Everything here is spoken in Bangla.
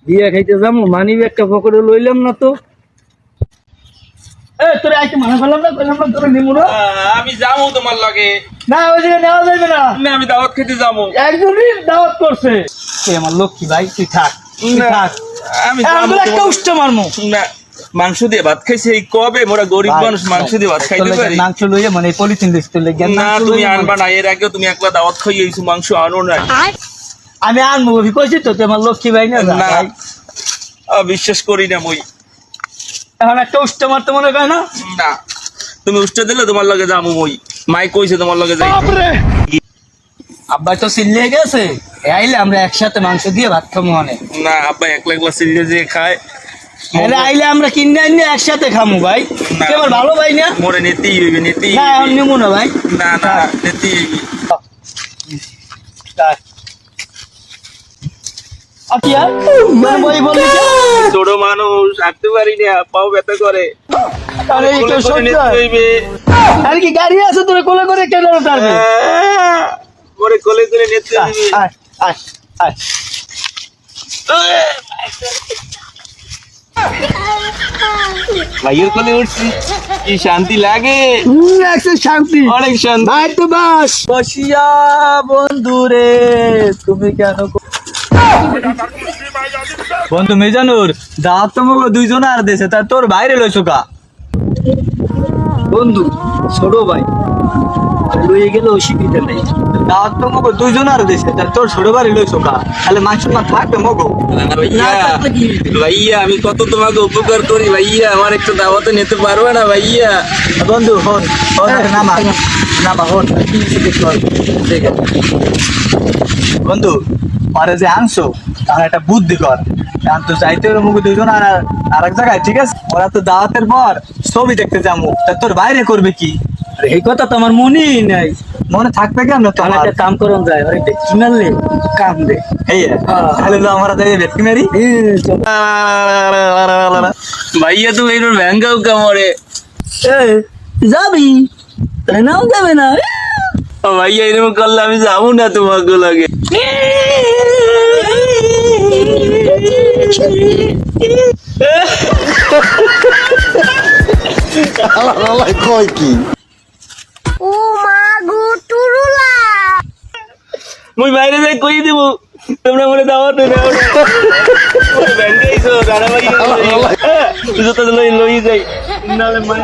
বিয়া খাইতে যাবো, মানি ব্যাগটা পকেটে লইলাম না তো। তোরে আইতে মানা ফেলাম না, কইলাম না তোরে নিমু না। আমি যাবো তোমার লগে। না ওই জায়গায় নেওয়া যাবে না। না আমি দাওয়াত খেতে যাবো। একজনই দাওয়াত করছে। আমার লক্ষ্মী ভাই, তুই থাক, তুই থাক। আমি একটা উষ্টা মারমু না। মাংস দিয়ে ভাত খাইছি এই কবে? মোরা গরিব মানুষ মাংস দিয়ে ভাত খাইতে পারি? মাংস লইয়া মানে পলিথিন লিস্ট লেগে না, তুমি আনবা না। এর আগেও তুমি একলা দাওয়াত খাইয়েছো, মাংস আনো না। আমি আনবো কইছি তো, তোমার লক্ষ্মী ভাই না। বিশ্বাস করি না মই। এখন একটা উষ্টা মারতে মনে হয় না। না, তুমি উষ্টা দিলে তোমার লগে যাবো মই। মাই কইছে তোমার লগে যাই। আব্বা তো সিলিয়ে গেছে, আইলে আমরা একসাথে মাংস দিয়ে ভাত খাবো। অনেক না, আব্বা একলা একলা সিরিয়ে যে খায়। আইলে আমরা কিনে আনি একসাথে খামু ভাই। এবার ভালো ভাই না, মোরে নেতেই হইবে, নেতেই। না এখন নিমু না ভাই। না না, নেতেই হইবে। ছোট মানুষ হাঁটতে পারি না, পাও ব্যথা করে। আর কি গাড়ি আছে তোরে কোলে করে কেন পারবে? ওরে কোলে করে নিতে দিবি। ভাইয়ের কোলে উঠছি, কি শান্তি লাগে। শান্তি, অনেক শান্তি। ভাই তো বাস বসিয়া বন্ধুরে তুমি কেন বন্ধু মেজানুর দাঁত তো দুইজন আর দেশে, তা তোর বাইরে লইছো কা? বন্ধু ছোট ভাই লইয়ে গেলে অসুবিধা নেই। দাঁত তো মগো দুইজন আর দেশে, তা তোর ছোট বাড়ি লইছো কা? তাহলে মাংস না থাকবে মগো। ভাইয়া আমি কত তোমাকে উপকার করি ভাইয়া, আমার একটু দাওয়াতে নিতে পারবে না ভাইয়া? বন্ধু হন নামা নামা হন, ঠিক আছে বন্ধু। পরে যে আনছো তাহলে একটা বুদ্ধি কর, তো যাইতে হলো মুখ দুইজন আর এক জায়গায়, ঠিক আছে? ওরা তো দাওয়াতের পর ছবি দেখতে যাবো, তা তোর বাইরে করবে কি? এই কথা তো আমার মনেই নাই। মনে থাকবে কেন? তাহলে একটা কাম করুন যায়, ওই ভেটকি মারলে কাম দে। তাহলে তো আমরা ভেটকি মারি। ভাইয়া তুমি একটু ভ্যাঙ্গাও কামড়ে যাবি, তাহলে নাও যাবে না। ভাইয়া এরকম করলে আমি যাবো না তোমাকে লাগে। কয় কি ও মা গো টুরুলা, মুই বাইরে যাই কই দিব, তোমরা মনে দাওয়াত দেবে না। ভ্যাঙ্গাইছো রানাবাড়ি, লই যাই নালে মাই